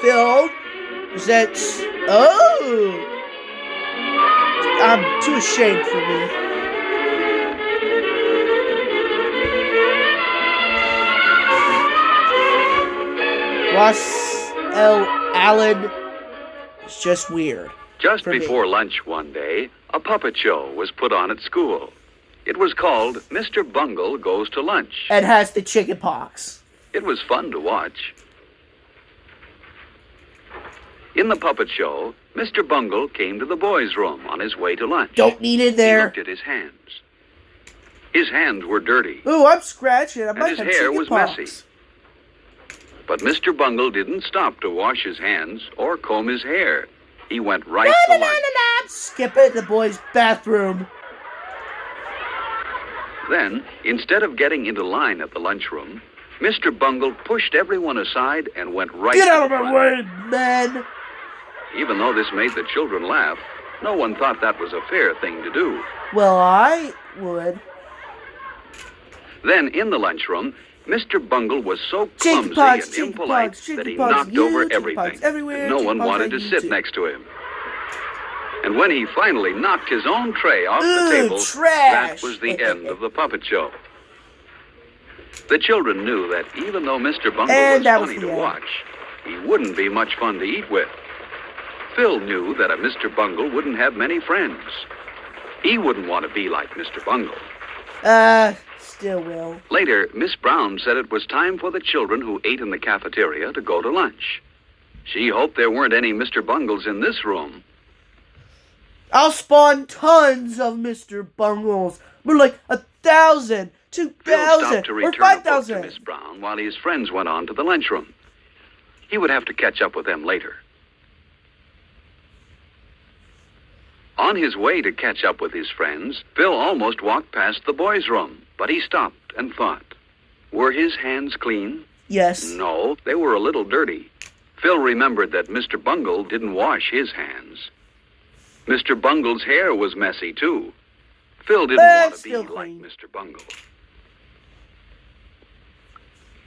Phil said, oh, I'm too ashamed for me. Ross L. Allen is just weird. Just for me. before lunch one day, a puppet show was put on at school. It was called Mr. Bungle Goes to Lunch. And has the chicken pox. It was fun to watch. In the puppet show, Mr. Bungle came to the boys' room on his way to lunch. Don't need it He there. looked at his hands. His hands were dirty. Ooh, I'm scratching. I might his have hair chicken was pox. messy. But Mr. Bungle didn't stop to wash his hands or comb his hair. He went right to lunch. Skip it, the boys' bathroom. Then, instead of getting into line at the lunchroom, Mr. Bungle pushed everyone aside and went right Get to out of the my front. way, man. Even though this made the children laugh, no one thought that was a fair thing to do. Well, I would. Then, in the lunchroom, Mr. Bungle was so Chicken clumsy pox, and chicken impolite pox, that he chicken pox, knocked you, over chicken everything, pox everywhere, and no chicken one pox wanted on to sit YouTube. next to him. And when he finally knocked his own tray off the Ooh, table, trash. that was the end of the puppet show. The children knew that even though Mr. Bungle And was that was funny the to end. watch, he wouldn't be much fun to eat with. Phil knew that a Mr. Bungle wouldn't have many friends. He wouldn't want to be like Mr. Bungle. Still will. Later, Miss Brown said it was time for the children who ate in the cafeteria to go to lunch. She hoped there weren't any Mr. Bungles in this room. I'll spawn tons of Mr. Bungles. We're like 1,000, Phil 2,000, stopped to or return a book to 5,000. Miss Brown while his friends went on to the lunchroom. He would have to catch up with them later. On his way to catch up with his friends, Phil almost walked past the boys' room, but he stopped and thought. Were his hands clean? Yes. No, they were a little dirty. Phil remembered that Mr. Bungle didn't wash his hands. Mr. Bungle's hair was messy, too. Phil didn't want to be still like clean. Mr. Bungle.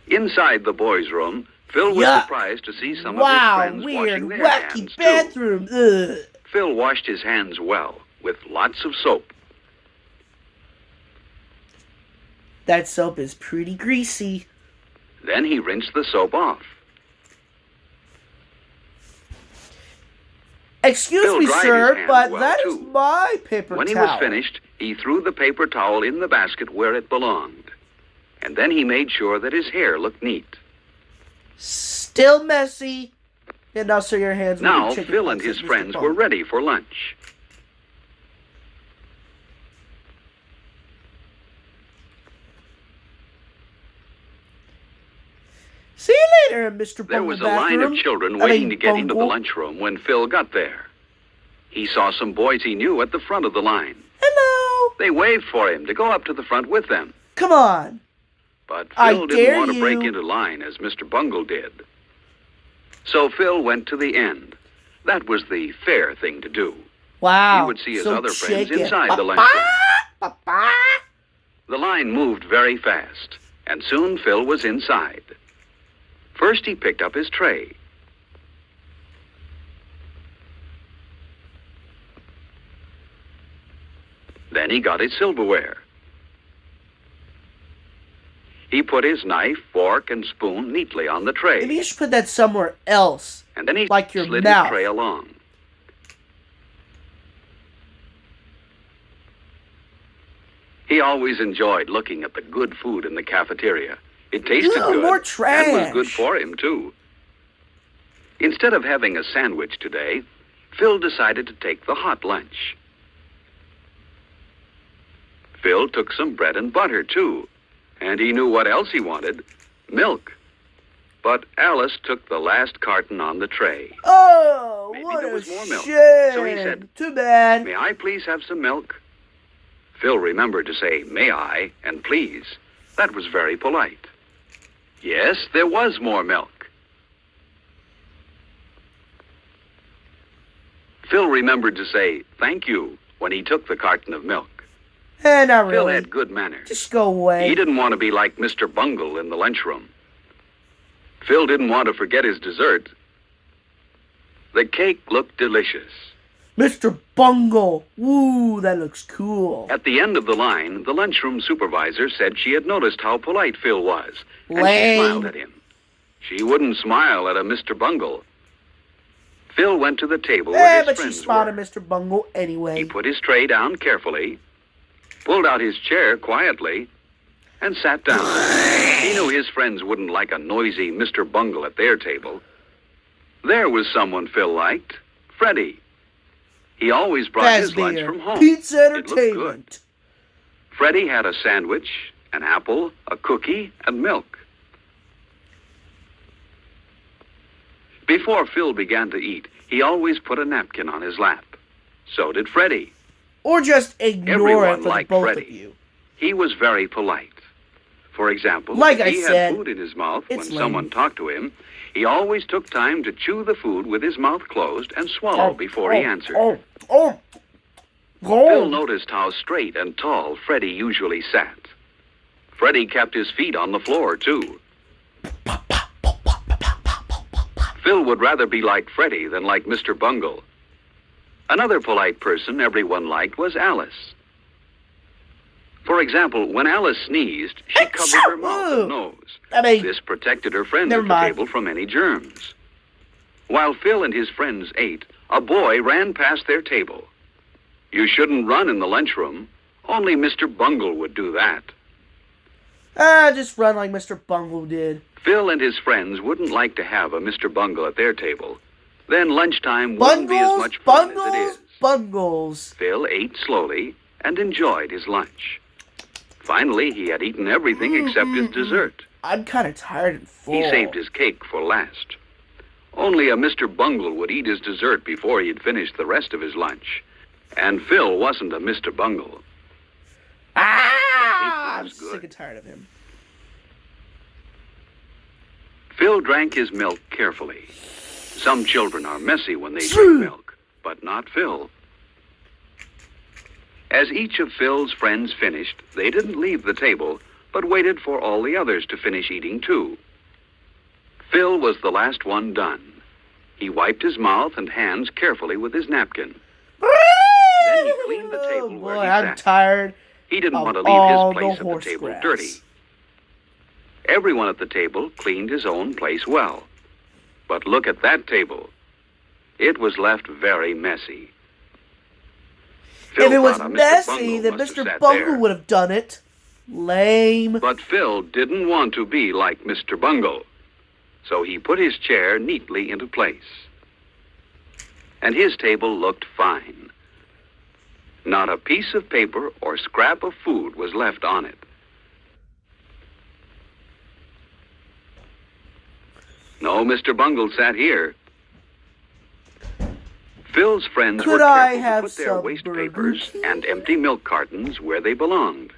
Inside the boys' room, Phil was Yuck. surprised to see some Wow, of his friends weird, washing their wacky hands, too. bathroom. Ugh. Phil washed his hands well, with lots of soap. That soap is pretty greasy. Then he rinsed the soap off. Excuse Phil me, dried sir, his hands but well, that is too. my paper When he towel. was finished, he threw the paper towel in the basket where it belonged. And then he made sure that his hair looked neat. Still messy. And also your hands. Now, with chicken Phil pox and his Mr. friends Bung. were ready for lunch. See you later, Mr. Bungle. There was a line of children waiting to get into the Bungle. lunchroom when Phil got there. He saw some boys he knew at the front of the line. Hello. They waved for him to go up to the front with them. Come on. But I Phil didn't dare want to break you. into line as Mr. Bungle did. So Phil went to the end. That was the fair thing to do. Wow. He would see his so other friends chicken. inside the Papa, lunchroom. Papa. The line moved very fast, and soon Phil was inside. First, he picked up his tray. Then he got his silverware. He put his knife, fork, and spoon neatly on the tray. Maybe you should put that somewhere else. And then he like your slid mouth. his tray along. He always enjoyed looking at the good food in the cafeteria. It tasted Ew, good more and was trash. good for him, too. Instead of having a sandwich today, Phil decided to take the hot lunch. Phil took some bread and butter, too. And he knew what else he wanted, milk. But Alice took the last carton on the tray. Oh, Maybe what there a was more milk. shame. So he said, Too bad. "May I please have some milk?" Phil remembered to say, "May I?" and "please." That was very polite. Yes, there was more milk. Phil remembered to say, "Thank you," when he took the carton of milk. Not Phil really. had good manners. Just go away. He didn't want to be like Mr. Bungle in the lunchroom. Phil didn't want to forget his dessert. The cake looked delicious. Mr. Bungle! Woo, that looks cool. At the end of the line, the lunchroom supervisor said she had noticed how polite Phil was, and she Lame. smiled at him. She wouldn't smile at a Mr. Bungle. Phil went to the table where his But she friends smiled were. at Mr. Bungle anyway. He put his tray down carefully, pulled out his chair quietly, and sat down. He knew his friends wouldn't like a noisy Mr. Bungle at their table. There was someone Phil liked, Freddie. He always brought his lunch Fazbear. from home. Pizza It looked good. Entertainment. Freddie had a sandwich, an apple, a cookie, and milk. Before Phil began to eat, he always put a napkin on his lap. So did Freddie. Or just ignore Everyone it for the liked both Freddie. of you. He was very polite. For example, Like if I he said, had food in his mouth when it's lame. someone talked to him, he always took time to chew the food with his mouth closed and swallow before he answered. Phil noticed how straight and tall Freddie usually sat. Freddie kept his feet on the floor, too. Phil would rather be like Freddie than like Mr. Bungle. Another polite person everyone liked was Alice. For example, when Alice sneezed, she covered her mouth and nose. This protected her friends at the table from any germs. While Phil and his friends ate, a boy ran past their table. You shouldn't run in the lunchroom. Only Mr. Bungle would do that. Just run like Mr. Bungle did. Phil and his friends wouldn't like to have a Mr. Bungle at their table. Then lunchtime wouldn't be as much fun as it is. Bungles. Phil ate slowly and enjoyed his lunch. Finally, he had eaten everything except his dessert. I'm kind of tired and full. He saved his cake for last. Only a Mr. Bungle would eat his dessert before he'd finished the rest of his lunch. And Phil wasn't a Mr. Bungle. I'm was good. sick and tired of him. Phil drank his milk carefully. Some children are messy when they drink milk, but not Phil. As each of Phil's friends finished, they didn't leave the table, but waited for all the others to finish eating too. Phil was the last one done. He wiped his mouth and hands carefully with his napkin. Then he cleaned the table where he I'm sat. tired. He didn't of want to all leave his place the at the horse table grass. dirty. Everyone at the table cleaned his own place well. But look at that table. It was left very messy. Phil If it was thought a Mr. messy, Bungle then must have Mr. sat Bungle there. would have done it. Lame. But Phil didn't want to be like Mr. Bungle. So he put his chair neatly into place. And his table looked fine. Not a piece of paper or scrap of food was left on it. No, Mr. Bungle sat here. Phil's friends Could were I careful have to put their some waste Burger papers King? and empty milk cartons where they belonged.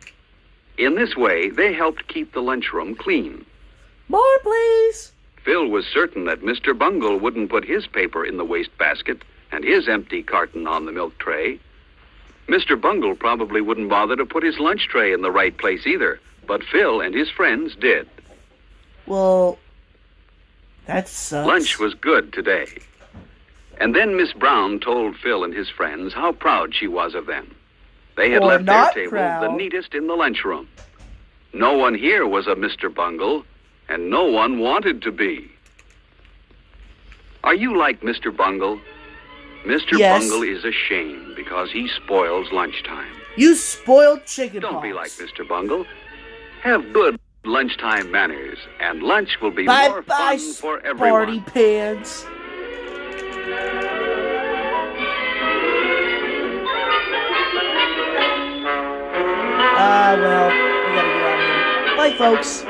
In this way, they helped keep the lunchroom clean. More, please. Phil was certain that Mr. Bungle wouldn't put his paper in the waste basket and his empty carton on the milk tray. Mr. Bungle probably wouldn't bother to put his lunch tray in the right place either, but Phil and his friends did. Well, that sucks. Lunch was good today. And then Miss Brown told Phil and his friends how proud she was of them. They had Or left their not table proud. the neatest in the lunchroom. No one here was a Mr. Bungle, and no one wanted to be. Are you like Mr. Bungle? Mr. Yes. Bungle is a shame because he spoils lunchtime. You spoiled chicken Don't be pox. like Mr. Bungle. Have good lunchtime manners, and lunch will be Bye more bye, fun for everyone. party pants. Well, we gotta get out of here. Bye, folks.